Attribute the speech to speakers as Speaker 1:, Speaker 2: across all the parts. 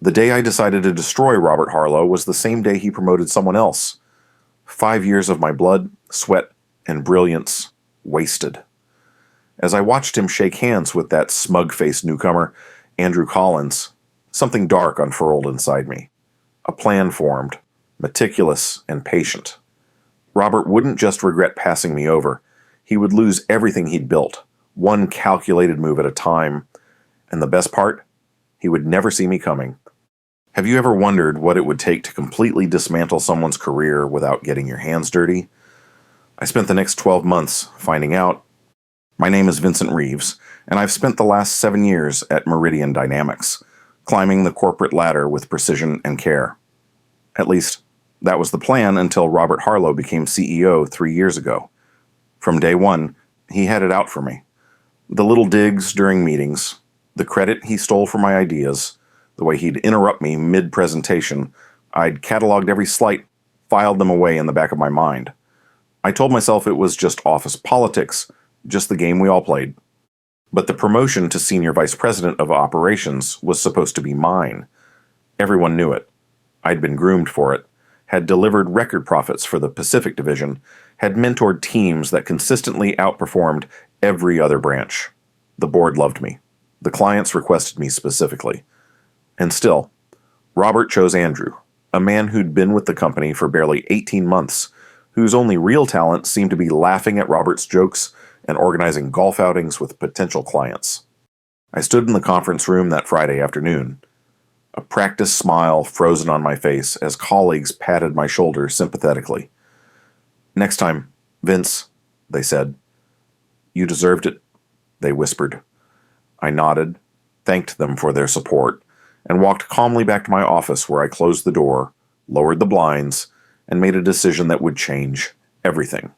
Speaker 1: The day I decided to destroy Robert Harlow was the same day he promoted someone else. 5 years of my blood, sweat, and brilliance wasted. As I watched him shake hands with that smug-faced newcomer, Andrew Collins, something dark unfurled inside me. A plan formed, meticulous and patient. Robert wouldn't just regret passing me over. He would lose everything he'd built, one calculated move at a time. And the best part? He would never see me coming. Have you ever wondered what it would take to completely dismantle someone's career without getting your hands dirty? I spent the next 12 months finding out. My name is Vincent Reeves, and I've spent the last 7 years at Meridian Dynamics, climbing the corporate ladder with precision and care. At least, that was the plan until Robert Harlow became CEO 3 years ago. From day one, he had it out for me. The little digs during meetings, the credit he stole for my ideas, the way he'd interrupt me mid-presentation, I'd cataloged every slight, filed them away in the back of my mind. I told myself it was just office politics, just the game we all played. But the promotion to Senior Vice President of Operations was supposed to be mine. Everyone knew it. I'd been groomed for it, had delivered record profits for the Pacific Division, had mentored teams that consistently outperformed every other branch. The board loved me. The clients requested me specifically. And still, Robert chose Andrew, a man who'd been with the company for barely 18 months, whose only real talent seemed to be laughing at Robert's jokes and organizing golf outings with potential clients. I stood in the conference room that Friday afternoon, a practiced smile frozen on my face as colleagues patted my shoulder sympathetically. "Next time, Vince," they said. "You deserved it," they whispered. I nodded, thanked them for their support, and walked calmly back to my office where I closed the door, lowered the blinds, and made a decision that would change everything.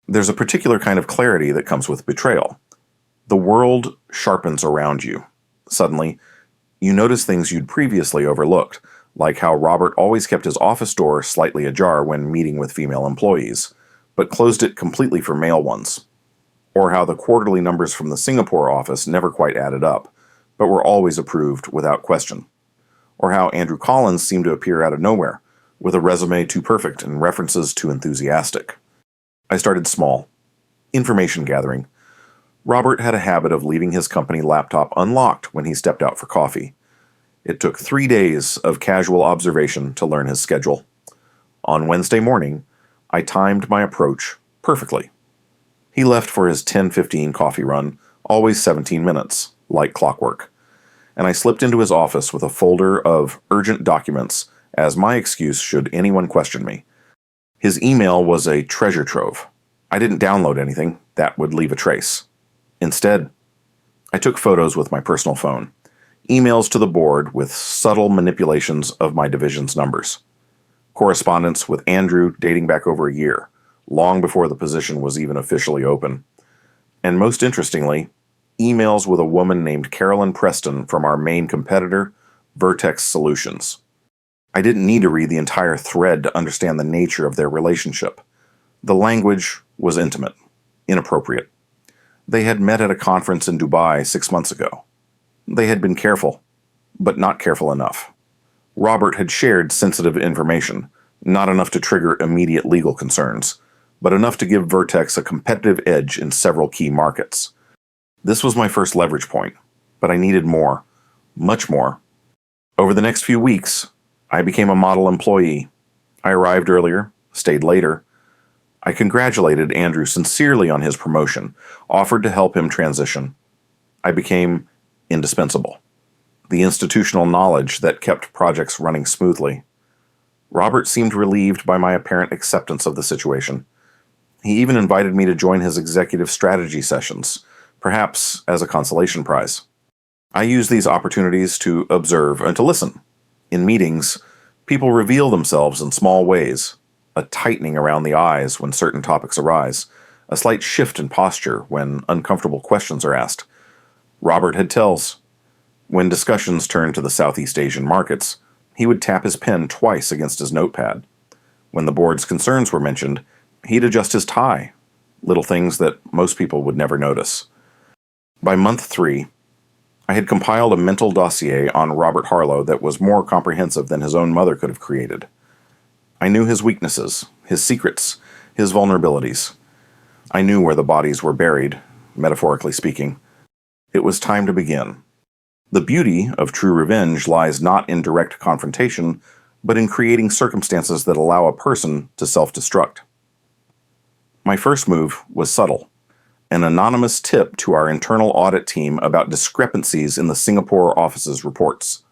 Speaker 1: There's a particular kind of clarity that comes with betrayal. The world sharpens around you. Suddenly, you notice things you'd previously overlooked, like how Robert always kept his office door slightly ajar when meeting with female employees, but closed it completely for male ones. Or how the quarterly numbers from the Singapore office never quite added up, but were always approved without question. Or how Andrew Collins seemed to appear out of nowhere, with a resume too perfect and references too enthusiastic. I started small. Information gathering. Robert had a habit of leaving his company laptop unlocked when he stepped out for coffee. It took 3 days of casual observation to learn his schedule. On Wednesday morning, I timed my approach perfectly. He left for his 10:15 coffee run, always 17 minutes, like clockwork, and I slipped into his office with a folder of urgent documents as my excuse should anyone question me. His email was a treasure trove. I didn't download anything that would leave a trace. Instead, I took photos with my personal phone, emails to the board with subtle manipulations of my division's numbers, correspondence with Andrew dating back over a year, long before the position was even officially open, and most interestingly, emails with a woman named Carolyn Preston from our main competitor, Vertex Solutions. I didn't need to read the entire thread to understand the nature of their relationship. The language was intimate, inappropriate. They had met at a conference in Dubai 6 months ago. They had been careful, but not careful enough. Robert had shared sensitive information, not enough to trigger immediate legal concerns, but enough to give Vertex a competitive edge in several key markets. This was my first leverage point, but I needed more, much more. Over the next few weeks, I became a model employee. I arrived earlier, stayed later. I congratulated Andrew sincerely on his promotion, offered to help him transition. I became indispensable. The institutional knowledge that kept projects running smoothly. Robert seemed relieved by my apparent acceptance of the situation. He even invited me to join his executive strategy sessions, perhaps as a consolation prize. I use these opportunities to observe and to listen. In meetings, people reveal themselves in small ways, a tightening around the eyes when certain topics arise, a slight shift in posture when uncomfortable questions are asked. Robert had tells. When discussions turned to the Southeast Asian markets, he would tap his pen twice against his notepad. When the board's concerns were mentioned, he'd adjust his tie, little things that most people would never notice. By month 3, I had compiled a mental dossier on Robert Harlow that was more comprehensive than his own mother could have created. I knew his weaknesses, his secrets, his vulnerabilities. I knew where the bodies were buried, metaphorically speaking. It was time to begin. The beauty of true revenge lies not in direct confrontation, but in creating circumstances that allow a person to self-destruct. My first move was subtle. An anonymous tip to our internal audit team about discrepancies in the Singapore office's reports.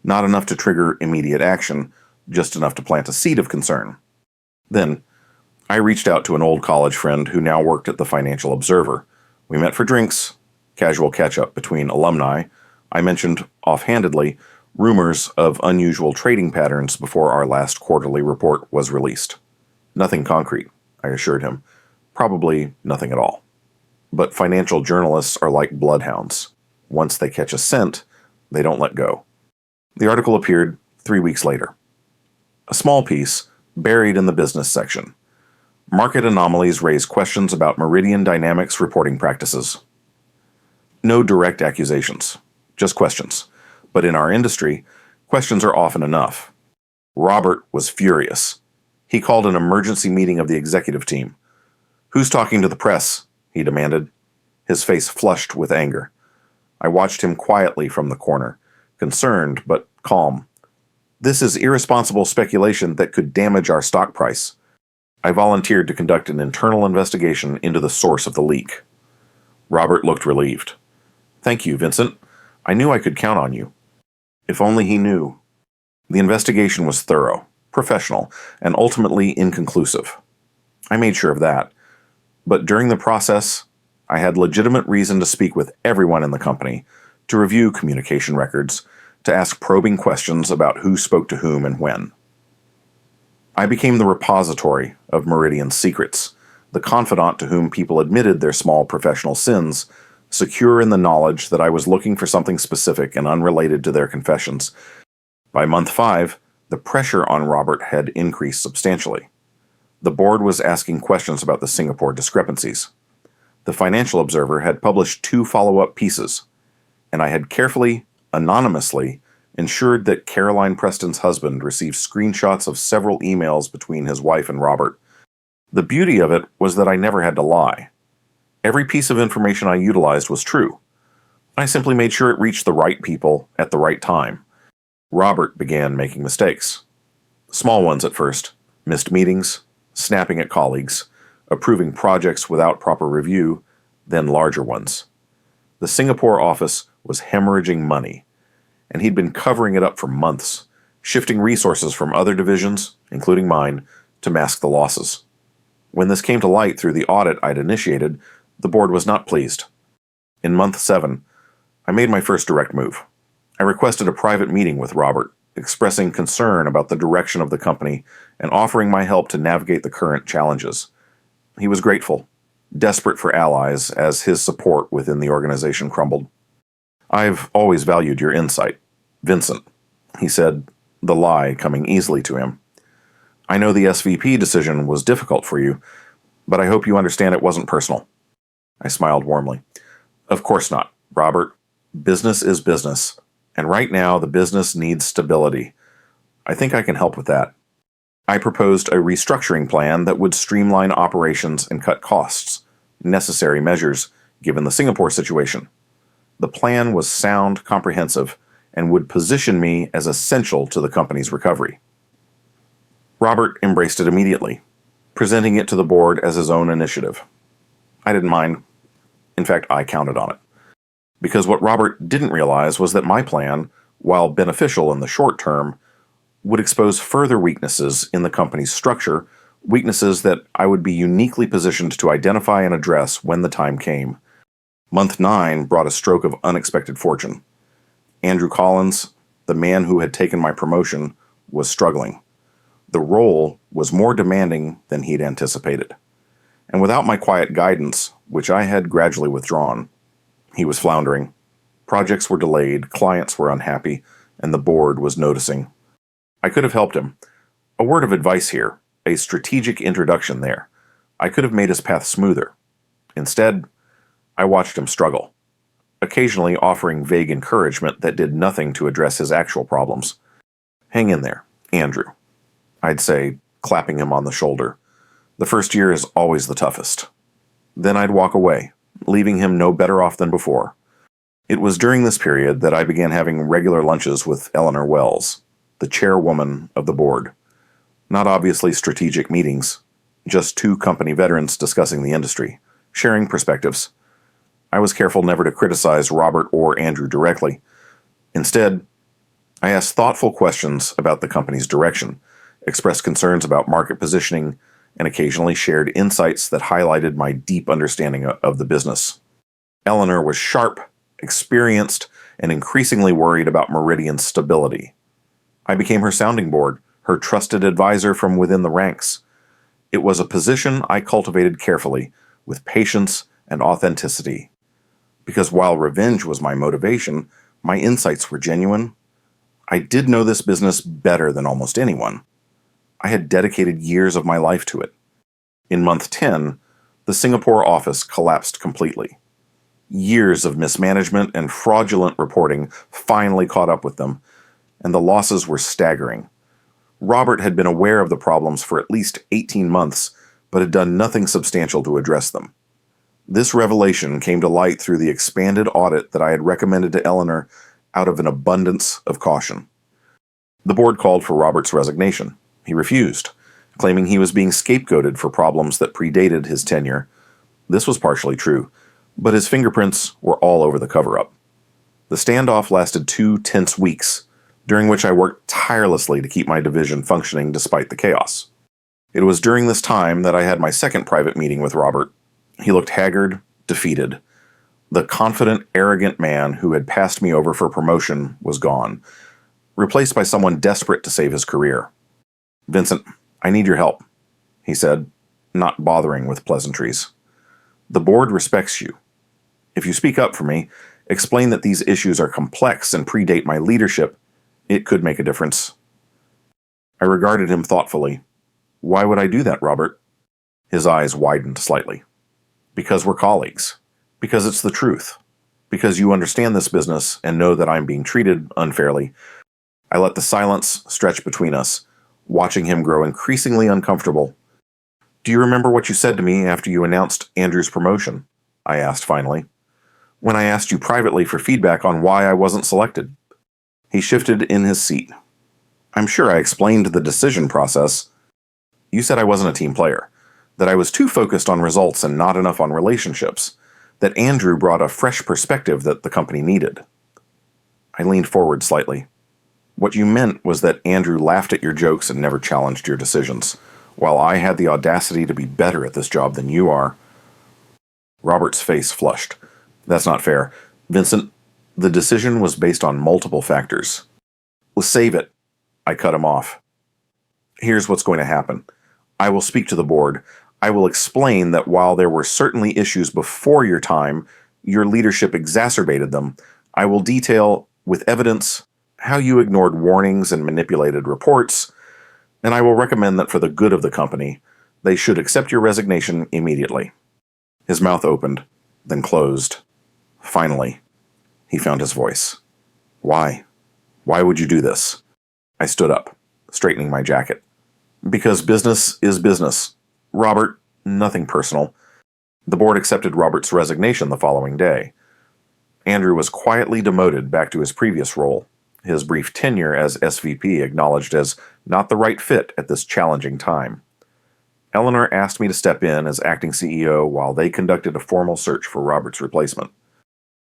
Speaker 1: Not enough to trigger immediate action, just enough to plant a seed of concern. Then, I reached out to an old college friend who now worked at the Financial Observer. We met for drinks, casual catch-up between alumni. I mentioned, offhandedly, rumors of unusual trading patterns before our last quarterly report was released. Nothing concrete, I assured him. Probably nothing at all. But financial journalists are like bloodhounds. Once they catch a scent, they don't let go. The article appeared 3 weeks later. A small piece, buried in the business section. Market anomalies raise questions about Meridian Dynamics reporting practices. No direct accusations, just questions. But in our industry, questions are often enough. Robert was furious. He called an emergency meeting of the executive team. "Who's talking to the press?" he demanded. His face flushed with anger. I watched him quietly from the corner, concerned but calm. "This is irresponsible speculation that could damage our stock price." I volunteered to conduct an internal investigation into the source of the leak. Robert looked relieved. "Thank you, Vincent. I knew I could count on you." If only he knew. The investigation was thorough, professional, and ultimately inconclusive. I made sure of that. But during the process, I had legitimate reason to speak with everyone in the company, to review communication records, to ask probing questions about who spoke to whom and when. I became the repository of Meridian's secrets, the confidant to whom people admitted their small professional sins, secure in the knowledge that I was looking for something specific and unrelated to their confessions. By month 5, the pressure on Robert had increased substantially. The board was asking questions about the Singapore discrepancies. The Financial Observer had published 2 follow-up pieces, and I had carefully, anonymously, ensured that Caroline Preston's husband received screenshots of several emails between his wife and Robert. The beauty of it was that I never had to lie. Every piece of information I utilized was true. I simply made sure it reached the right people at the right time. Robert began making mistakes. Small ones at first. Missed meetings, snapping at colleagues, approving projects without proper review, then larger ones. The Singapore office was hemorrhaging money, and he'd been covering it up for months, shifting resources from other divisions, including mine, to mask the losses. When this came to light through the audit I'd initiated, the board was not pleased. In month 7, I made my first direct move. I requested a private meeting with Robert, expressing concern about the direction of the company and offering my help to navigate the current challenges. He was grateful, desperate for allies as his support within the organization crumbled. "I've always valued your insight, Vincent," he said, the lie coming easily to him. "I know the SVP decision was difficult for you, but I hope you understand it wasn't personal." I smiled warmly. "Of course not, Robert. Business is business, and right now the business needs stability. I think I can help with that." I proposed a restructuring plan that would streamline operations and cut costs, necessary measures given the Singapore situation. The plan was sound, comprehensive, and would position me as essential to the company's recovery. Robert embraced it immediately, presenting it to the board as his own initiative. I didn't mind. In fact, I counted on it. Because what Robert didn't realize was that my plan, while beneficial in the short term, would expose further weaknesses in the company's structure, weaknesses that I would be uniquely positioned to identify and address when the time came. Month 9 brought a stroke of unexpected fortune. Andrew Collins, the man who had taken my promotion, was struggling. The role was more demanding than he'd anticipated. And without my quiet guidance, which I had gradually withdrawn, he was floundering. Projects were delayed, clients were unhappy, and the board was noticing. I could have helped him. A word of advice here, a strategic introduction there. I could have made his path smoother. Instead, I watched him struggle. occasionally offering vague encouragement that did nothing to address his actual problems. "Hang in there, Andrew," I'd say, clapping him on the shoulder. "The first year is always the toughest." Then I'd walk away, leaving him no better off than before. It was during this period that I began having regular lunches with Eleanor Wells, the chairwoman of the board. Not obviously strategic meetings, just two company veterans discussing the industry, sharing perspectives. I was careful never to criticize Robert or Andrew directly. Instead, I asked thoughtful questions about the company's direction, expressed concerns about market positioning, and occasionally shared insights that highlighted my deep understanding of the business. Eleanor was sharp, experienced, and increasingly worried about Meridian's stability. I became her sounding board, her trusted advisor from within the ranks. It was a position I cultivated carefully, with patience and authenticity. Because while revenge was my motivation, my insights were genuine. I did know this business better than almost anyone. I had dedicated years of my life to it. In month 10, the Singapore office collapsed completely. Years of mismanagement and fraudulent reporting finally caught up with them, and the losses were staggering. Robert had been aware of the problems for at least 18 months, but had done nothing substantial to address them. This revelation came to light through the expanded audit that I had recommended to Eleanor out of an abundance of caution. The board called for Robert's resignation. He refused, claiming he was being scapegoated for problems that predated his tenure. This was partially true, but his fingerprints were all over the cover-up. The standoff lasted 2 tense weeks, during which I worked tirelessly to keep my division functioning despite the chaos. It was during this time that I had my second private meeting with Robert. He looked haggard, defeated. The confident, arrogant man who had passed me over for promotion was gone, replaced by someone desperate to save his career. "Vincent, I need your help," he said, not bothering with pleasantries. "The board respects you. If you speak up for me, explain that these issues are complex and predate my leadership, it could make a difference." I regarded him thoughtfully. "Why would I do that, Robert?" His eyes widened slightly. "Because we're colleagues. Because it's the truth. Because you understand this business and know that I'm being treated unfairly." I let the silence stretch between us, watching him grow increasingly uncomfortable. "Do you remember what you said to me after you announced Andrew's promotion?" I asked finally. "When I asked you privately for feedback on why I wasn't selected." He shifted in his seat. "I'm sure I explained the decision process. You said I wasn't a team player, that I was too focused on results and not enough on relationships, that Andrew brought a fresh perspective that the company needed." I leaned forward slightly. "What you meant was that Andrew laughed at your jokes and never challenged your decisions, while I had the audacity to be better at this job than you are." Robert's face flushed. "That's not fair. Vincent, the decision was based on multiple factors." "Well, save it." I cut him off. "Here's what's going to happen. I will speak to the board. I will explain that while there were certainly issues before your time, your leadership exacerbated them. I will detail, with evidence, how you ignored warnings and manipulated reports, and I will recommend that for the good of the company, they should accept your resignation immediately." His mouth opened, then closed. Finally, he found his voice. "Why? Why would you do this?" I stood up, straightening my jacket. "Because business is business. Robert, nothing personal." The board accepted Robert's resignation the following day. Andrew was quietly demoted back to his previous role, his brief tenure as SVP acknowledged as not the right fit at this challenging time. Eleanor asked me to step in as acting CEO while they conducted a formal search for Robert's replacement.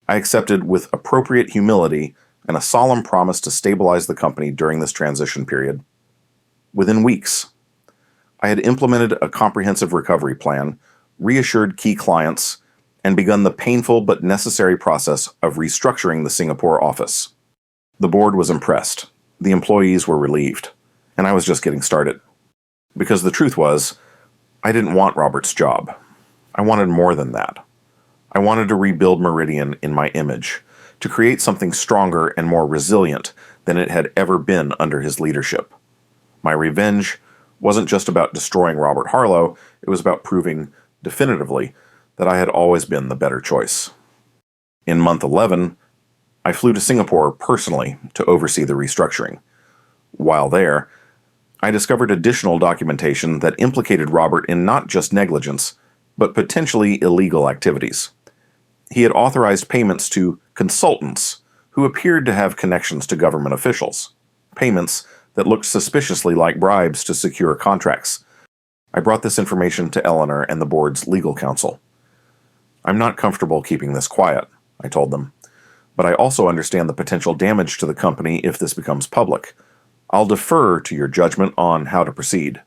Speaker 1: I accepted with appropriate humility and a solemn promise to stabilize the company during this transition period. Within weeks, I had implemented a comprehensive recovery plan, reassured key clients, and begun the painful but necessary process of restructuring the Singapore office. The board was impressed, the employees were relieved, and I was just getting started. Because the truth was, I didn't want Robert's job. I wanted more than that. I wanted to rebuild Meridian in my image, to create something stronger and more resilient than it had ever been under his leadership. My revenge wasn't just about destroying Robert Harlow, it was about proving definitively that I had always been the better choice. In month 11, I flew to Singapore personally to oversee the restructuring. While there, I discovered additional documentation that implicated Robert in not just negligence, but potentially illegal activities. He had authorized payments to consultants who appeared to have connections to government officials, payments that looked suspiciously like bribes to secure contracts. I brought this information to Eleanor and the board's legal counsel. "I'm not comfortable keeping this quiet," I told them, "but I also understand the potential damage to the company if this becomes public. I'll defer to your judgment on how to proceed."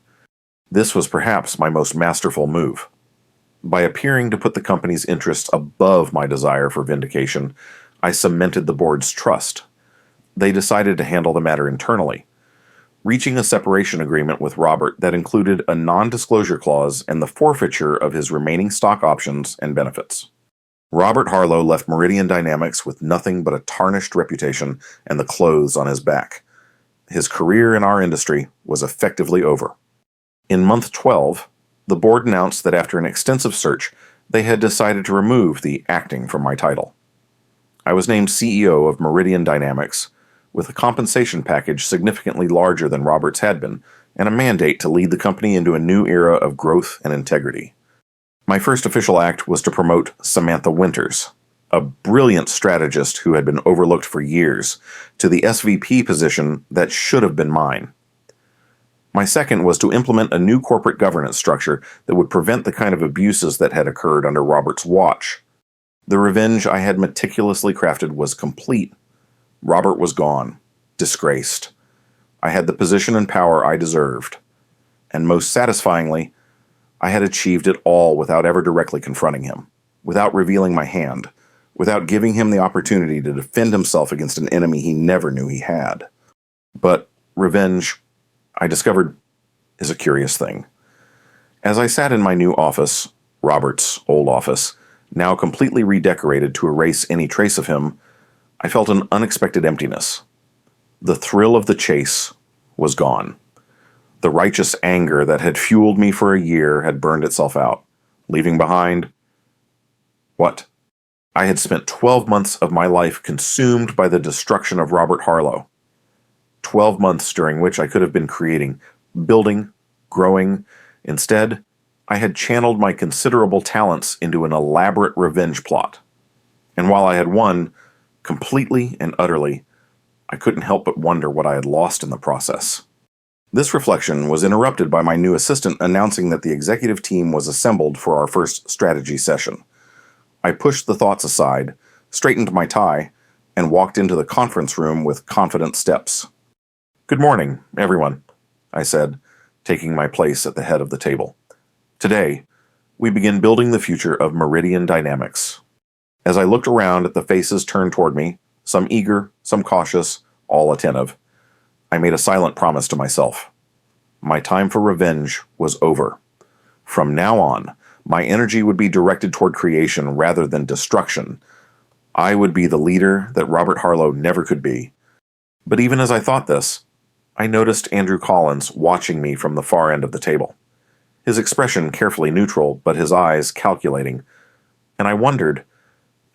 Speaker 1: This was perhaps my most masterful move. By appearing to put the company's interests above my desire for vindication, I cemented the board's trust. They decided to handle the matter internally, reaching a separation agreement with Robert that included a non-disclosure clause and the forfeiture of his remaining stock options and benefits. Robert Harlow left Meridian Dynamics with nothing but a tarnished reputation and the clothes on his back. His career in our industry was effectively over. In month 12, the board announced that after an extensive search, they had decided to remove the acting from my title. I was named CEO of Meridian Dynamics, with a compensation package significantly larger than Robert's had been, and a mandate to lead the company into a new era of growth and integrity. My first official act was to promote Samantha Winters, a brilliant strategist who had been overlooked for years, to the SVP position that should have been mine. My second was to implement a new corporate governance structure that would prevent the kind of abuses that had occurred under Robert's watch. The revenge I had meticulously crafted was complete. Robert was gone, disgraced. I had the position and power I deserved. And most satisfyingly, I had achieved it all without ever directly confronting him, without revealing my hand, without giving him the opportunity to defend himself against an enemy he never knew he had. But revenge, I discovered, is a curious thing. As I sat in my new office, Robert's old office, now completely redecorated to erase any trace of him, I felt an unexpected emptiness. The thrill of the chase was gone. The righteous anger that had fueled me for a year had burned itself out, leaving behind what? I had spent 12 months of my life consumed by the destruction of Robert Harlow. 12 months during which I could have been creating, building, growing. Instead, I had channeled my considerable talents into an elaborate revenge plot. And while I had won, completely and utterly, I couldn't help but wonder what I had lost in the process. This reflection was interrupted by my new assistant announcing that the executive team was assembled for our first strategy session. I pushed the thoughts aside, straightened my tie, and walked into the conference room with confident steps. "Good morning, everyone," I said, taking my place at the head of the table. "Today, we begin building the future of Meridian Dynamics." As I looked around at the faces turned toward me, some eager, some cautious, all attentive, I made a silent promise to myself. My time for revenge was over. From now on, my energy would be directed toward creation rather than destruction. I would be the leader that Robert Harlow never could be. But even as I thought this, I noticed Andrew Collins watching me from the far end of the table. His expression carefully neutral, but his eyes calculating. And I wondered,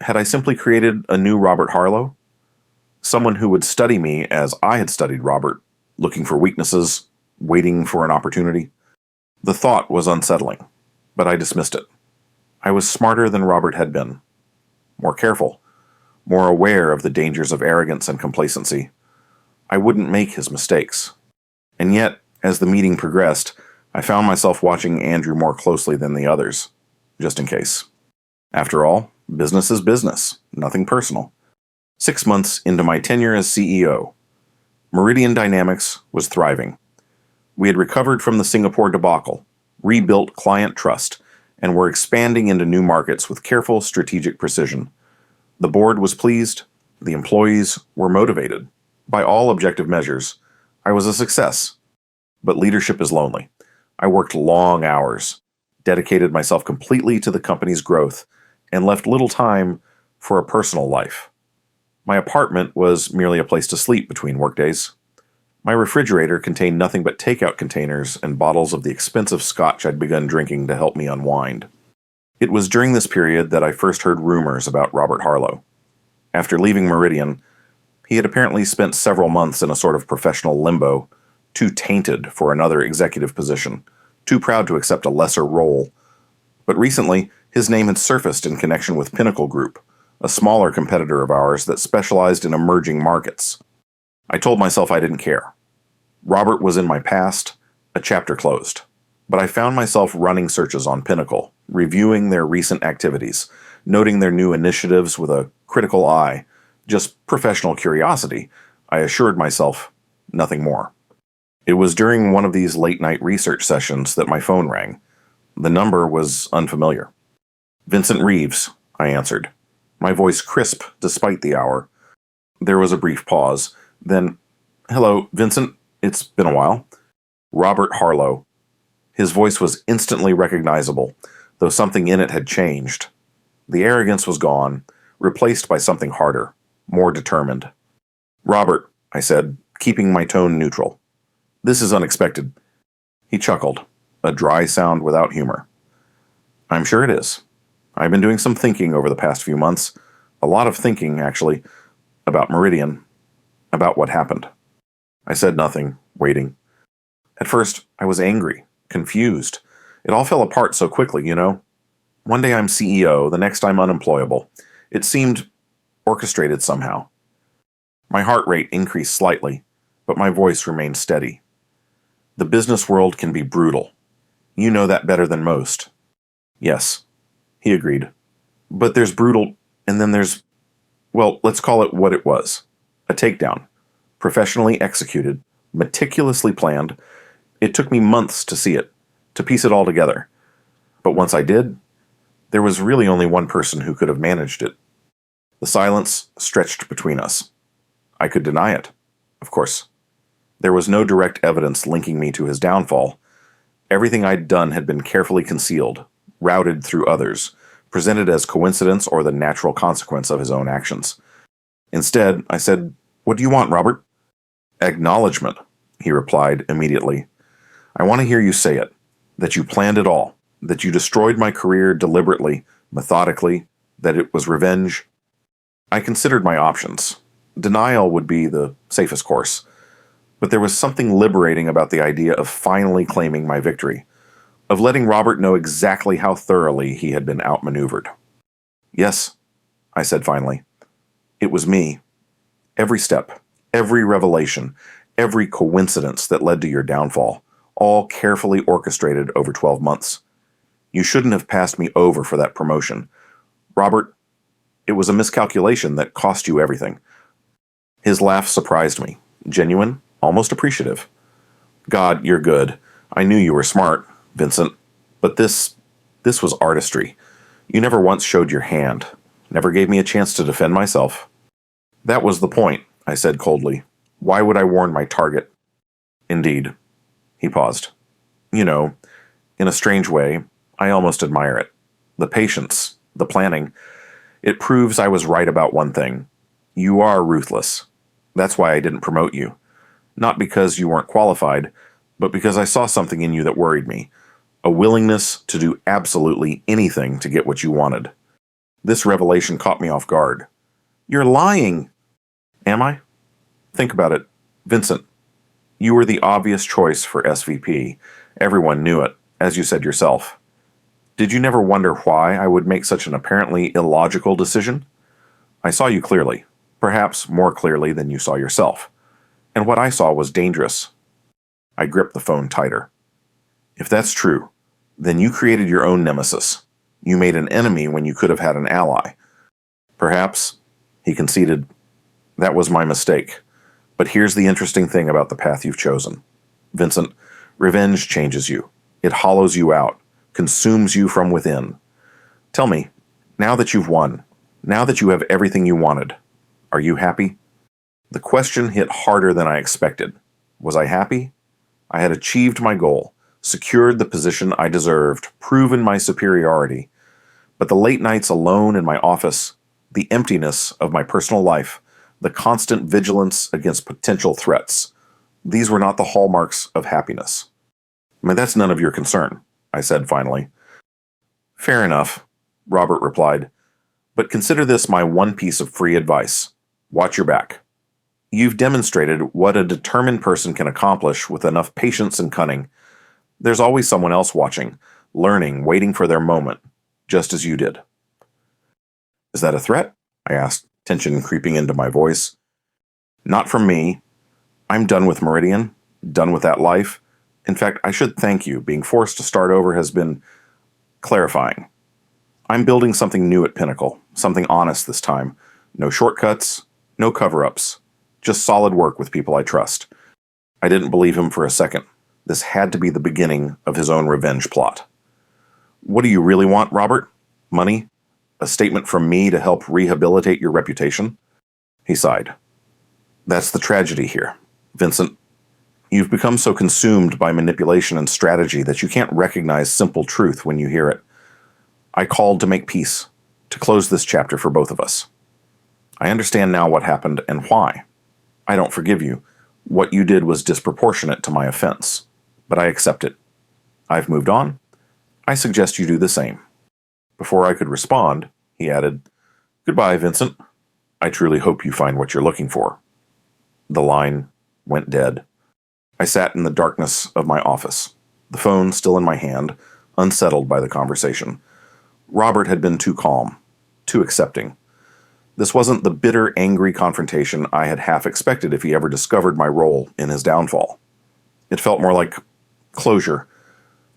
Speaker 1: had I simply created a new Robert Harlow? Someone who would study me as I had studied Robert, looking for weaknesses, waiting for an opportunity? The thought was unsettling, but I dismissed it. I was smarter than Robert had been, more careful, more aware of the dangers of arrogance and complacency. I wouldn't make his mistakes. And yet, as the meeting progressed, I found myself watching Andrew more closely than the others, just in case. After all, business is business, nothing personal. 6 months into my tenure as CEO, Meridian Dynamics was thriving. We had recovered from the Singapore debacle, rebuilt client trust, and were expanding into new markets with careful strategic precision. The board was pleased, the employees were motivated. By all objective measures, I was a success. But leadership is lonely. I worked long hours, dedicated myself completely to the company's growth, and left little time for a personal life. My apartment was merely a place to sleep between workdays. My refrigerator contained nothing but takeout containers and bottles of the expensive scotch I'd begun drinking to help me unwind. It was during this period that I first heard rumors about Robert Harlow. After leaving Meridian, he had apparently spent several months in a sort of professional limbo, too tainted for another executive position, too proud to accept a lesser role. But recently, his name had surfaced in connection with Pinnacle Group, a smaller competitor of ours that specialized in emerging markets. I told myself I didn't care. Robert was in my past, a chapter closed. But I found myself running searches on Pinnacle, reviewing their recent activities, noting their new initiatives with a critical eye. Just professional curiosity, I assured myself, nothing more. It was during one of these late-night research sessions that my phone rang. The number was unfamiliar. "Vincent Reeves," I answered, my voice crisp despite the hour. There was a brief pause. Then, "Hello, Vincent. It's been a while." "Robert Harlow." His voice was instantly recognizable, though something in it had changed. The arrogance was gone, replaced by something harder, more determined. "Robert," I said, keeping my tone neutral. "This is unexpected." He chuckled, a dry sound without humor. "I'm sure it is. I've been doing some thinking over the past few months, a lot of thinking, actually, about Meridian, about what happened." I said nothing, waiting. At first, I was angry, confused. It all fell apart so quickly, you know. One day I'm CEO, the next I'm unemployable. It seemed orchestrated somehow. My heart rate increased slightly, but my voice remained steady. "The business world can be brutal. You know that better than most." "Yes," he agreed. "But there's brutal, and then there's, well, let's call it what it was. A takedown. Professionally executed, meticulously planned. It took me months to see it, to piece it all together. But once I did, there was really only one person who could have managed it." The silence stretched between us. I could deny it, of course. There was no direct evidence linking me to his downfall. Everything I'd done had been carefully concealed, routed through others, presented as coincidence or the natural consequence of his own actions. Instead, I said, "What do you want, Robert?" "Acknowledgement," he replied immediately. "I want to hear you say it, that you planned it all, that you destroyed my career deliberately, methodically, that it was revenge." I considered my options. Denial would be the safest course. But there was something liberating about the idea of finally claiming my victory, of letting Robert know exactly how thoroughly he had been outmaneuvered. "Yes," I said finally. "It was me. Every step, every revelation, every coincidence that led to your downfall, all carefully orchestrated over 12 months. You shouldn't have passed me over for that promotion. Robert, it was a miscalculation that cost you everything." His laugh surprised me, genuine, almost appreciative. "God, you're good. I knew you were smart, Vincent. But this was artistry. You never once showed your hand, never gave me a chance to defend myself." "That was the point," I said coldly. "Why would I warn my target?" "Indeed." He paused. "You know, in a strange way, I almost admire it. The patience, the planning. It proves I was right about one thing. You are ruthless. That's why I didn't promote you. Not because you weren't qualified, but because I saw something in you that worried me. A willingness to do absolutely anything to get what you wanted. This revelation caught me off guard." "You're lying." "Am I? Think about it. Vincent, you were the obvious choice for SVP. Everyone knew it, as you said yourself. Did you never wonder why I would make such an apparently illogical decision? I saw you clearly, perhaps more clearly than you saw yourself. And what I saw was dangerous." I gripped the phone tighter. "If that's true, then you created your own nemesis. You made an enemy when you could have had an ally." "Perhaps," he conceded, "that was my mistake. But here's the interesting thing about the path you've chosen. Vincent, revenge changes you. It hollows you out, consumes you from within. Tell me, now that you've won, now that you have everything you wanted, are you happy?" The question hit harder than I expected. Was I happy? I had achieved my goal, secured the position I deserved, proven my superiority. But the late nights alone in my office, the emptiness of my personal life, the constant vigilance against potential threats, these were not the hallmarks of happiness. "I mean, that's none of your concern," I said finally. "Fair enough," Robert replied. But consider this my one piece of free advice. Watch your back. You've demonstrated what a determined person can accomplish with enough patience and cunning. There's always someone else watching, learning, waiting for their moment, just as you did. Is that a threat? I asked, tension creeping into my voice. Not from me. I'm done with Meridian, done with that life. In fact, I should thank you. Being forced to start over has been clarifying. I'm building something new at Pinnacle, something honest this time. No shortcuts, no cover-ups, just solid work with people I trust. I didn't believe him for a second. This had to be the beginning of his own revenge plot. What do you really want, Robert? Money? A statement from me to help rehabilitate your reputation? He sighed. That's the tragedy here, Vincent. You've become so consumed by manipulation and strategy that you can't recognize simple truth when you hear it. I called to make peace, to close this chapter for both of us. I understand now what happened and why. I don't forgive you. What you did was disproportionate to my offense, but I accept it. I've moved on. I suggest you do the same. Before I could respond, he added, Goodbye, Vincent. I truly hope you find what you're looking for. The line went dead. I sat in the darkness of my office, the phone still in my hand, unsettled by the conversation. Robert had been too calm, too accepting. This wasn't the bitter, angry confrontation I had half expected if he ever discovered my role in his downfall. It felt more like closure,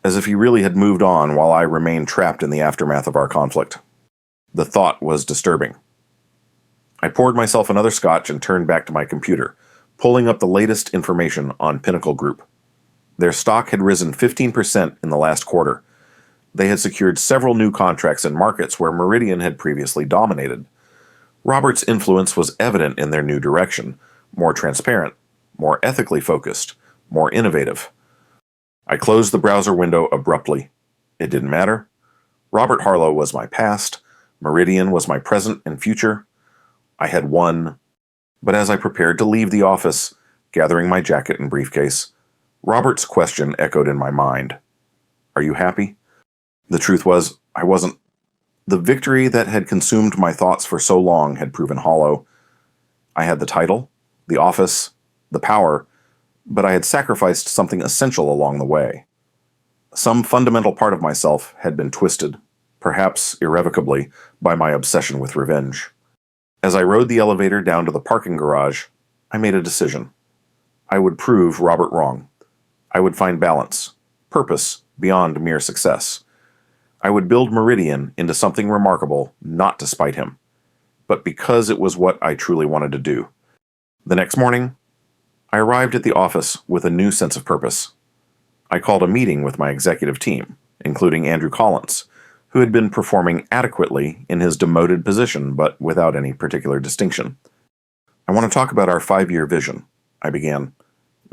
Speaker 1: as if he really had moved on while I remained trapped in the aftermath of our conflict. The thought was disturbing. I poured myself another scotch and turned back to my computer, pulling up the latest information on Pinnacle Group. Their stock had risen 15% in the last quarter. They had secured several new contracts in markets where Meridian had previously dominated. Robert's influence was evident in their new direction, more transparent, more ethically focused, more innovative. I closed the browser window abruptly. It didn't matter. Robert Harlow was my past. Meridian was my present and future. I had won. But as I prepared to leave the office, gathering my jacket and briefcase, Robert's question echoed in my mind. Are you happy? The truth was, I wasn't. The victory that had consumed my thoughts for so long had proven hollow. I had the title, the office, the power, but I had sacrificed something essential along the way. Some fundamental part of myself had been twisted, perhaps irrevocably, by my obsession with revenge. As I rode the elevator down to the parking garage, I made a decision. I would prove Robert wrong. I would find balance, purpose beyond mere success. I would build Meridian into something remarkable, not to spite him, but because it was what I truly wanted to do. The next morning, I arrived at the office with a new sense of purpose. I called a meeting with my executive team, including Andrew Collins, who had been performing adequately in his demoted position, but without any particular distinction. I want to talk about our 5-year vision, I began.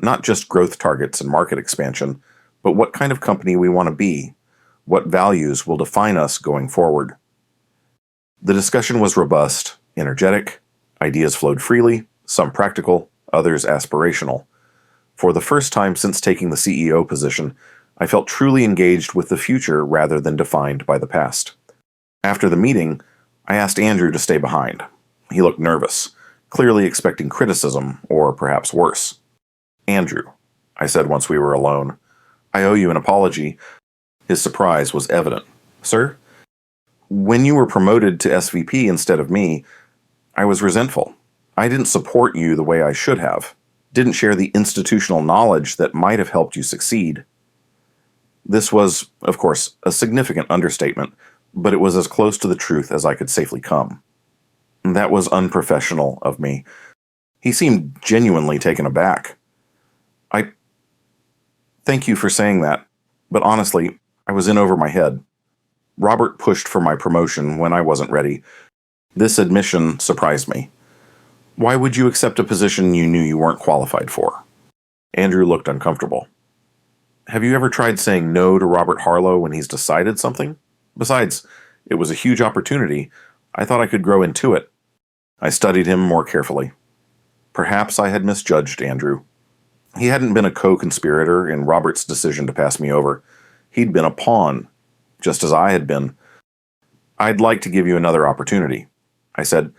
Speaker 1: Not just growth targets and market expansion, but what kind of company we want to be, what values will define us going forward. The discussion was robust, energetic, ideas flowed freely, some practical, others aspirational. For the first time since taking the CEO position, I felt truly engaged with the future rather than defined by the past. After the meeting, I asked Andrew to stay behind. He looked nervous, clearly expecting criticism, or perhaps worse. Andrew, I said once we were alone, I owe you an apology. His surprise was evident. Sir? When you were promoted to SVP instead of me, I was resentful. I didn't support you the way I should have, didn't share the institutional knowledge that might have helped you succeed. This was, of course, a significant understatement, but it was as close to the truth as I could safely come. That was unprofessional of me. He seemed genuinely taken aback. I thank you for saying that, but honestly, I was in over my head. Robert pushed for my promotion when I wasn't ready. This admission surprised me. Why would you accept a position you knew you weren't qualified for? Andrew looked uncomfortable. Have you ever tried saying no to Robert Harlow when he's decided something? Besides, it was a huge opportunity. I thought I could grow into it. I studied him more carefully. Perhaps I had misjudged Andrew. He hadn't been a co-conspirator in Robert's decision to pass me over. He'd been a pawn, just as I had been. I'd like to give you another opportunity, I said.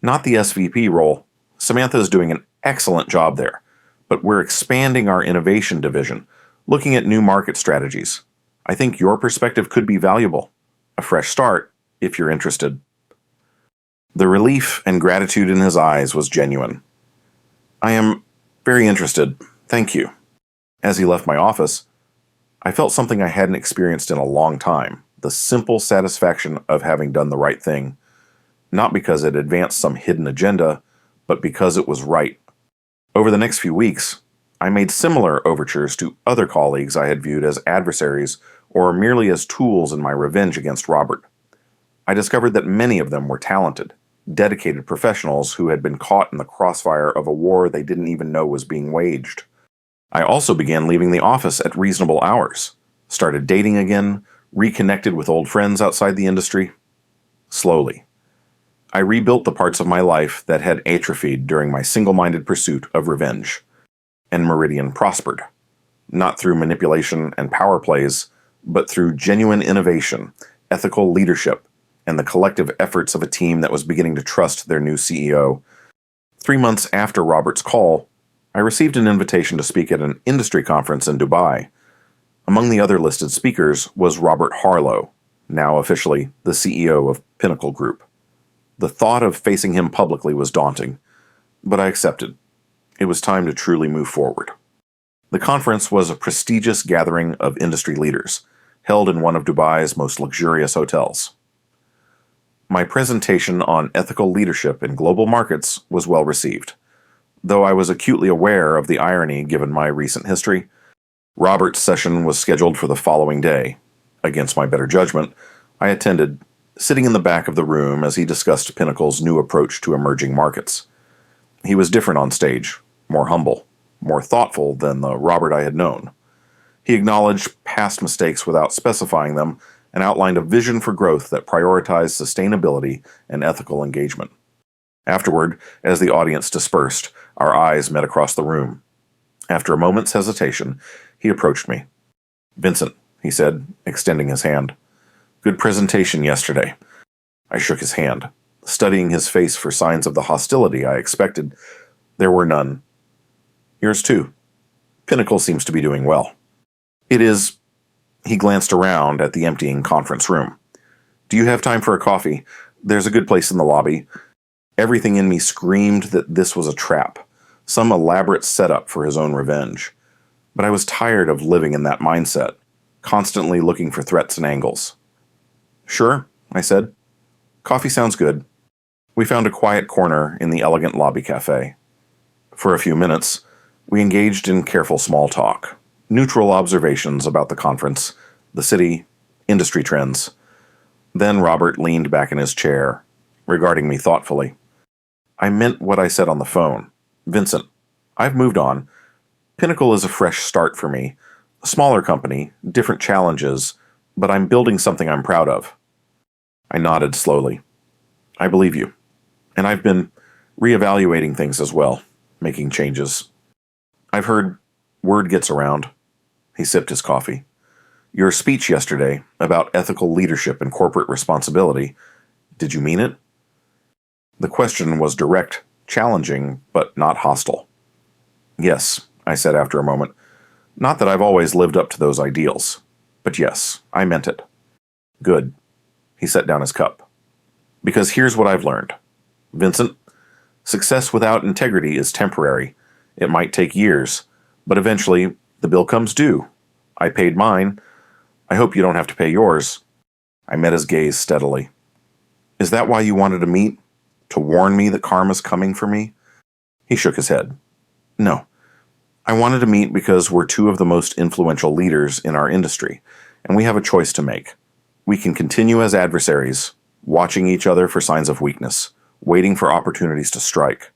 Speaker 1: Not the SVP role. Samantha is doing an excellent job there, but we're expanding our innovation division, looking at new market strategies. I think your perspective could be valuable. A fresh start, if you're interested. The relief and gratitude in his eyes was genuine. I am very interested, thank you. As he left my office, I felt something I hadn't experienced in a long time, the simple satisfaction of having done the right thing, not because it advanced some hidden agenda, but because it was right. Over the next few weeks, I made similar overtures to other colleagues I had viewed as adversaries or merely as tools in my revenge against Robert. I discovered that many of them were talented, dedicated professionals who had been caught in the crossfire of a war they didn't even know was being waged. I also began leaving the office at reasonable hours, started dating again, reconnected with old friends outside the industry. Slowly, I rebuilt the parts of my life that had atrophied during my single-minded pursuit of revenge. And Meridian prospered, not through manipulation and power plays, but through genuine innovation, ethical leadership, and the collective efforts of a team that was beginning to trust their new CEO. 3 months after Robert's call, I received an invitation to speak at an industry conference in Dubai. Among the other listed speakers was Robert Harlow, now officially the CEO of Pinnacle Group. The thought of facing him publicly was daunting, but I accepted. It was time to truly move forward. The conference was a prestigious gathering of industry leaders, held in one of Dubai's most luxurious hotels. My presentation on ethical leadership in global markets was well received. Though I was acutely aware of the irony given my recent history, Robert's session was scheduled for the following day. Against my better judgment, I attended, sitting in the back of the room as he discussed Pinnacle's new approach to emerging markets. He was different on stage, more humble, more thoughtful than the Robert I had known. He acknowledged past mistakes without specifying them and outlined a vision for growth that prioritized sustainability and ethical engagement. Afterward, as the audience dispersed, our eyes met across the room. After a moment's hesitation, he approached me. "Vincent," he said, extending his hand. "Good presentation yesterday." I shook his hand, studying his face for signs of the hostility I expected. There were none. "Yours too. Pinnacle seems to be doing well." "It is." He glanced around at the emptying conference room. "Do you have time for a coffee? There's a good place in the lobby." Everything in me screamed that this was a trap, some elaborate setup for his own revenge. But I was tired of living in that mindset, constantly looking for threats and angles. "Sure," I said. "Coffee sounds good." We found a quiet corner in the elegant lobby cafe. For a few minutes, we engaged in careful small talk, neutral observations about the conference, the city, industry trends. Then Robert leaned back in his chair, regarding me thoughtfully. I meant what I said on the phone. "Vincent, I've moved on. Pinnacle is a fresh start for me. A smaller company, different challenges, but I'm building something I'm proud of." I nodded slowly. "I believe you. And I've been reevaluating things as well, making changes. I've heard word gets around." He sipped his coffee. "Your speech yesterday about ethical leadership and corporate responsibility, did you mean it?" The question was direct, challenging, but not hostile. "Yes," I said after a moment. "Not that I've always lived up to those ideals, but yes, I meant it." "Good." He set down his cup. "Because here's what I've learned. Vincent, success without integrity is temporary. It might take years, but eventually the bill comes due. I paid mine. I hope you don't have to pay yours." I met his gaze steadily. "Is that why you wanted to meet? To warn me that karma's coming for me?" He shook his head. "No. I wanted to meet because we're two of the most influential leaders in our industry, and we have a choice to make. We can continue as adversaries, watching each other for signs of weakness, waiting for opportunities to strike,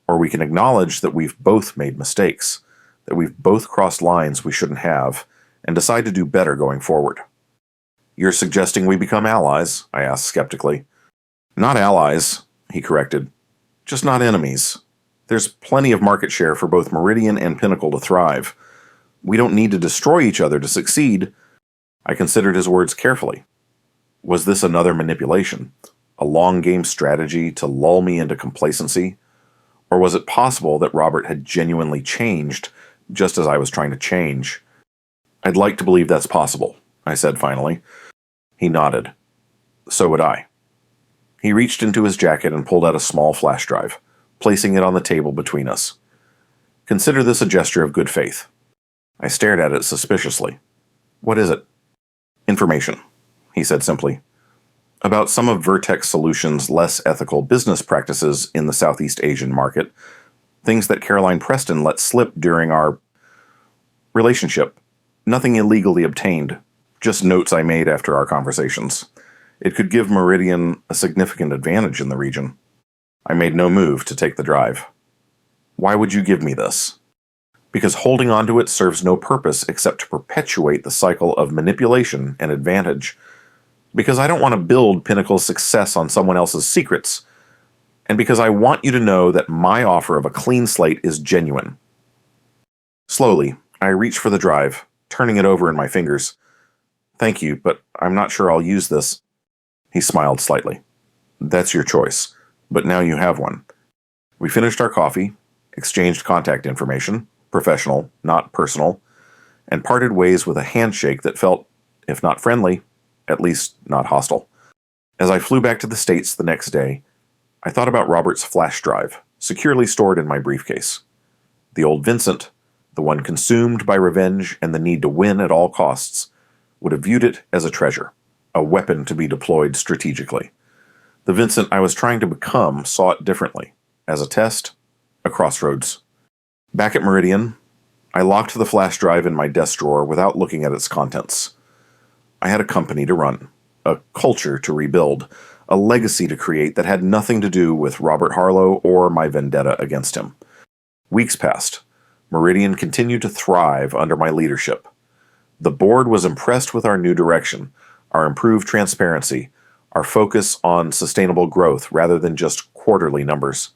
Speaker 1: or we can acknowledge that we've both made mistakes, that we've both crossed lines we shouldn't have, and decide to do better going forward." "You're suggesting we become allies?" I asked skeptically. "Not allies," he corrected. "Just not enemies. There's plenty of market share for both Meridian and Pinnacle to thrive. We don't need to destroy each other to succeed." I considered his words carefully. Was this another manipulation? A long game strategy to lull me into complacency? Or was it possible that Robert had genuinely changed just as I was trying to change? I'd like to believe that's possible, I said finally. He nodded. So would I. He reached into his jacket and pulled out a small flash drive, placing it on the table between us. Consider this a gesture of good faith. I stared at it suspiciously. What is it? Information, he said simply. About some of Vertex Solutions' less ethical business practices in the Southeast Asian market, things that Caroline Preston let slip during our relationship. Nothing illegally obtained, just notes I made after our conversations. It could give Meridian a significant advantage in the region. I made no move to take the drive. Why would you give me this? Because holding onto it serves no purpose except to perpetuate the cycle of manipulation and advantage. Because I don't want to build Pinnacle's success on someone else's secrets. And because I want you to know that my offer of a clean slate is genuine. Slowly, I reach for the drive, turning it over in my fingers. Thank you, but I'm not sure I'll use this. He smiled slightly. That's your choice, but now you have one. We finished our coffee, exchanged contact information, professional, not personal, and parted ways with a handshake that felt, if not friendly, at least not hostile. As I flew back to the States the next day, I thought about Robert's flash drive, securely stored in my briefcase. The old Vincent, the one consumed by revenge and the need to win at all costs, would have viewed it as a treasure, a weapon to be deployed strategically. The Vincent I was trying to become saw it differently, as a test, a crossroads. Back at Meridian, I locked the flash drive in my desk drawer without looking at its contents. I had a company to run, a culture to rebuild, a legacy to create that had nothing to do with Robert Harlow or my vendetta against him. Weeks passed. Meridian continued to thrive under my leadership. The board was impressed with our new direction, our improved transparency, our focus on sustainable growth rather than just quarterly numbers.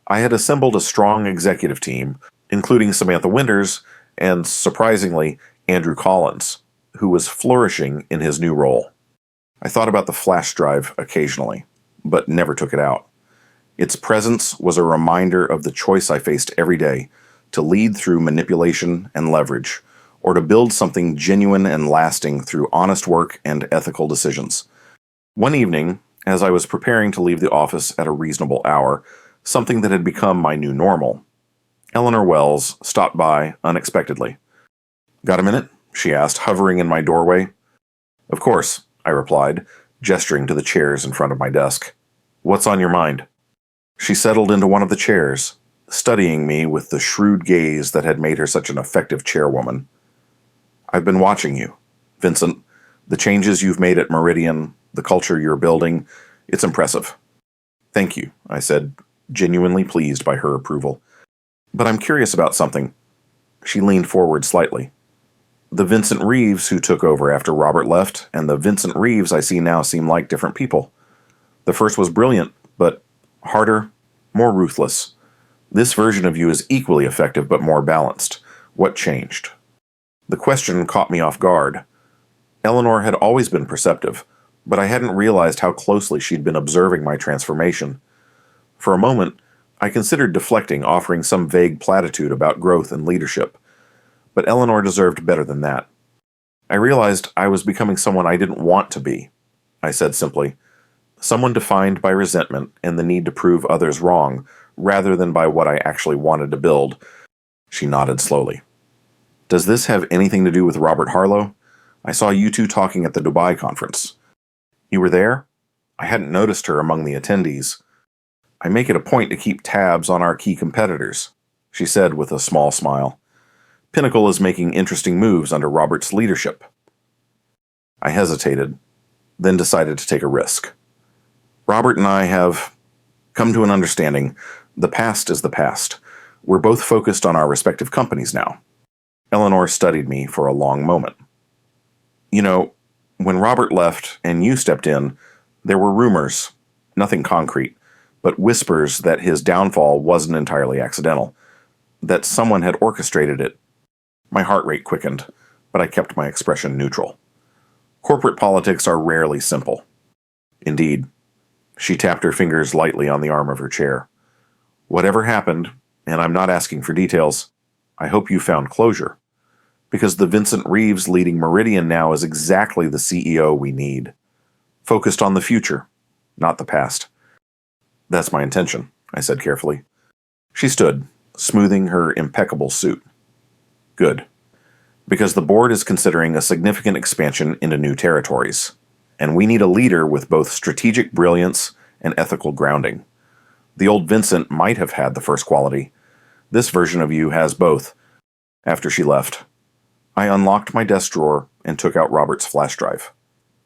Speaker 1: I had assembled a strong executive team, including Samantha Winters and, surprisingly, Andrew Collins, who was flourishing in his new role. I thought about the flash drive occasionally, but never took it out. Its presence was a reminder of the choice I faced every day to lead through manipulation and leverage, or to build something genuine and lasting through honest work and ethical decisions. One evening, as I was preparing to leave the office at a reasonable hour, something that had become my new normal, Eleanor Wells stopped by unexpectedly. "Got a minute?" she asked, hovering in my doorway. "Of course," I replied, gesturing to the chairs in front of my desk. "What's on your mind?" She settled into one of the chairs, studying me with the shrewd gaze that had made her such an effective chairwoman. "I've been watching you, Vincent. The changes you've made at Meridian, the culture you're building, it's impressive." "Thank you," I said, genuinely pleased by her approval. "But I'm curious about something." She leaned forward slightly. "The Vincent Reeves who took over after Robert left and the Vincent Reeves I see now seem like different people. The first was brilliant, but harder, more ruthless. This version of you is equally effective but more balanced. What changed?" The question caught me off guard. Eleanor had always been perceptive, but I hadn't realized how closely she'd been observing my transformation. For a moment, I considered deflecting, offering some vague platitude about growth and leadership. But Eleanor deserved better than that. I realized I was becoming someone I didn't want to be. I said simply, someone defined by resentment and the need to prove others wrong, rather than by what I actually wanted to build. She nodded slowly. "Does this have anything to do with Robert Harlow? I saw you two talking at the Dubai conference." "You were there?" I hadn't noticed her among the attendees. "I make it a point to keep tabs on our key competitors," she said with a small smile. "Pinnacle is making interesting moves under Robert's leadership." I hesitated, then decided to take a risk. "Robert and I have come to an understanding. The past is the past. We're both focused on our respective companies now." Eleanor studied me for a long moment. "You know, when Robert left and you stepped in, there were rumors, nothing concrete, but whispers that his downfall wasn't entirely accidental, that someone had orchestrated it." My heart rate quickened, but I kept my expression neutral. Corporate politics are rarely simple. Indeed. She tapped her fingers lightly on the arm of her chair. Whatever happened, and I'm not asking for details, I hope you found closure. Because the Vincent Reeves leading Meridian now is exactly the CEO we need. Focused on the future, not the past. That's my intention, I said carefully. She stood, smoothing her impeccable suit. Good. Because the board is considering a significant expansion into new territories, and we need a leader with both strategic brilliance and ethical grounding. The old Vincent might have had the first quality. This version of you has both. After she left, I unlocked my desk drawer and took out Robert's flash drive.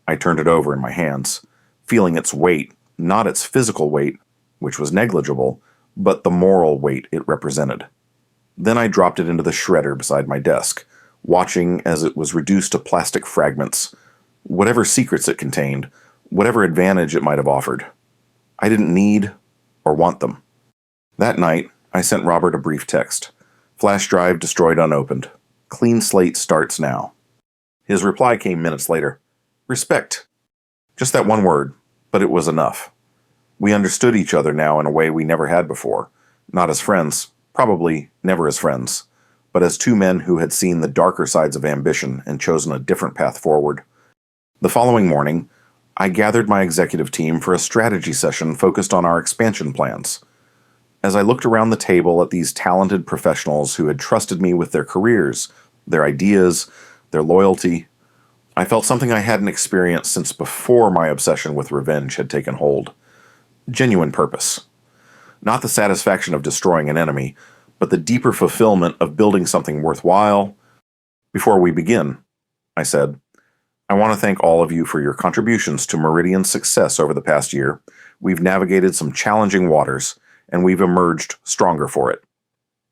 Speaker 1: I turned it over in my hands, feeling its weight, not its physical weight, which was negligible, but the moral weight it represented. Then I dropped it into the shredder beside my desk, watching as it was reduced to plastic fragments, whatever secrets it contained, whatever advantage it might have offered. I didn't need or want them. That night, I sent Robert a brief text. Flash drive destroyed unopened. Clean slate starts now. His reply came minutes later. Respect. Just that one word, but it was enough. We understood each other now in a way we never had before. Not as friends, probably never as friends, but as two men who had seen the darker sides of ambition and chosen a different path forward. The following morning, I gathered my executive team for a strategy session focused on our expansion plans. As I looked around the table at these talented professionals who had trusted me with their careers, their ideas, their loyalty, I felt something I hadn't experienced since before my obsession with revenge had taken hold. Genuine purpose. Not the satisfaction of destroying an enemy, but the deeper fulfillment of building something worthwhile. Before we begin, I said, I want to thank all of you for your contributions to Meridian's success over the past year. We've navigated some challenging waters, and we've emerged stronger for it.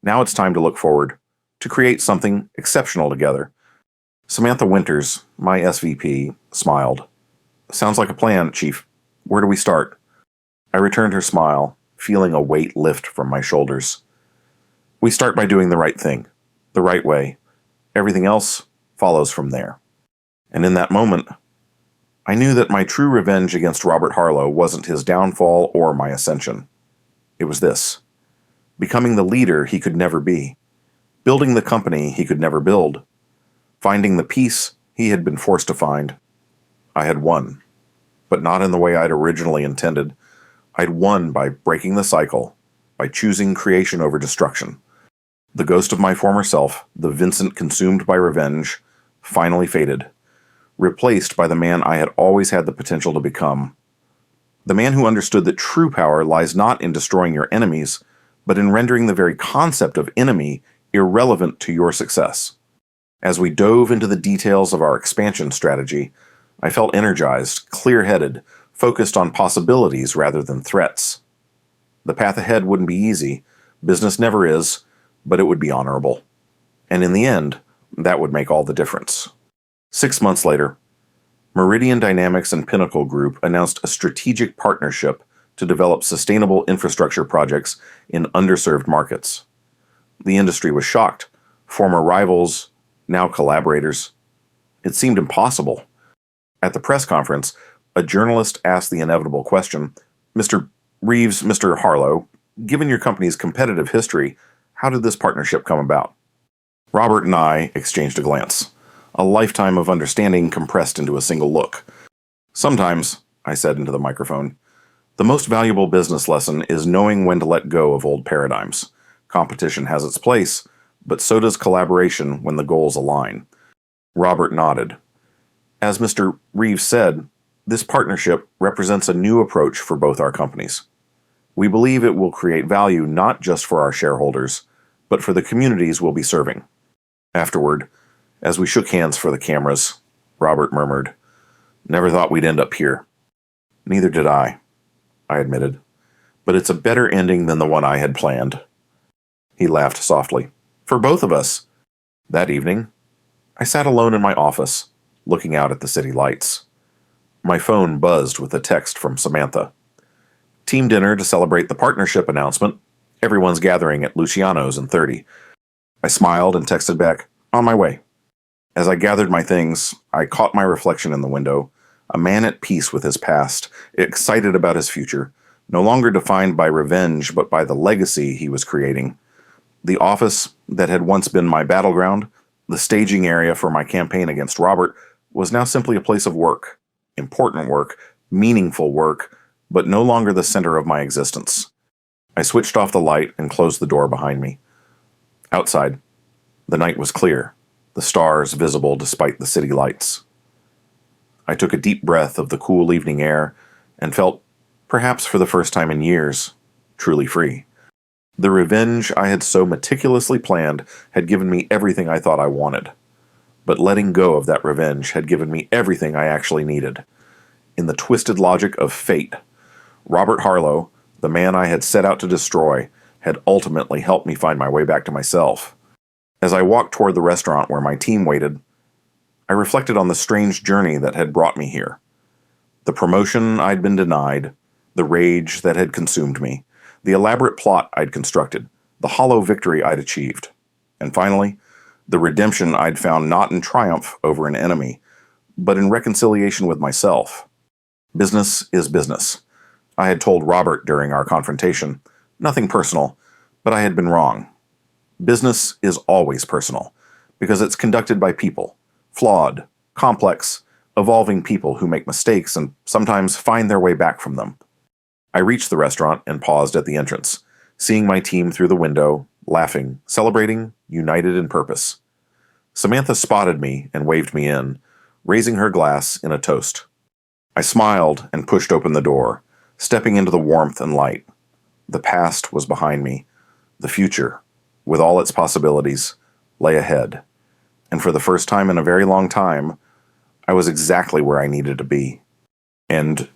Speaker 1: Now it's time to look forward, to create something exceptional together. Samantha Winters, my SVP, smiled. Sounds like a plan, Chief. Where do we start? I returned her smile, feeling a weight lift from my shoulders. We start by doing the right thing, the right way. Everything else follows from there. And in that moment, I knew that my true revenge against Robert Harlow wasn't his downfall or my ascension. It was this: becoming the leader he could never be, building the company he could never build, finding the peace he had been forced to find. I had won, but not in the way I'd originally intended. I'd won by breaking the cycle, by choosing creation over destruction. The ghost of my former self, the Vincent consumed by revenge, finally faded, replaced by the man I had always had the potential to become. The man who understood that true power lies not in destroying your enemies, but in rendering the very concept of enemy irrelevant to your success. As we dove into the details of our expansion strategy, I felt energized, clear-headed, focused on possibilities rather than threats. The path ahead wouldn't be easy, business never is, but it would be honorable. And in the end, that would make all the difference. 6 months later, Meridian Dynamics and Pinnacle Group announced a strategic partnership to develop sustainable infrastructure projects in underserved markets. The industry was shocked. Former rivals, now collaborators. It seemed impossible. At the press conference, a journalist asked the inevitable question, Mr. Reeves, Mr. Harlow, given your company's competitive history, how did this partnership come about? Robert and I exchanged a glance. A lifetime of understanding compressed into a single look. Sometimes, I said into the microphone, the most valuable business lesson is knowing when to let go of old paradigms. Competition has its place, but so does collaboration when the goals align. Robert nodded. As Mr. Reeves said, this partnership represents a new approach for both our companies. We believe it will create value not just for our shareholders, but for the communities we'll be serving. Afterward, as we shook hands for the cameras, Robert murmured, Never thought we'd end up here. Neither did I admitted. But it's a better ending than the one I had planned. He laughed softly. For both of us. That evening, I sat alone in my office, looking out at the city lights. My phone buzzed with a text from Samantha. Team dinner to celebrate the partnership announcement. Everyone's gathering at Luciano's in 30. I smiled and texted back, On my way. As I gathered my things, I caught my reflection in the window, a man at peace with his past, excited about his future, no longer defined by revenge but by the legacy he was creating. The office that had once been my battleground, the staging area for my campaign against Robert, was now simply a place of work. Important work, meaningful work, but no longer the center of my existence. I switched off the light and closed the door behind me. Outside, the night was clear, the stars visible despite the city lights. I took a deep breath of the cool evening air and felt, perhaps for the first time in years, truly free. The revenge I had so meticulously planned had given me everything I thought I wanted. But letting go of that revenge had given me everything I actually needed. In the twisted logic of fate, Robert Harlow, the man I had set out to destroy, had ultimately helped me find my way back to myself. As I walked toward the restaurant where my team waited, I reflected on the strange journey that had brought me here. The promotion I'd been denied, the rage that had consumed me, the elaborate plot I'd constructed, the hollow victory I'd achieved, and finally, the redemption I'd found not in triumph over an enemy, but in reconciliation with myself. Business is business. I had told Robert during our confrontation, nothing personal, but I had been wrong. Business is always personal, because it's conducted by people, flawed, complex, evolving people who make mistakes and sometimes find their way back from them. I reached the restaurant and paused at the entrance, seeing my team through the window, laughing, celebrating, united in purpose. Samantha spotted me and waved me in, raising her glass in a toast. I smiled and pushed open the door, stepping into the warmth and light. The past was behind me. The future, with all its possibilities, lay ahead. And for the first time in a very long time, I was exactly where I needed to be. And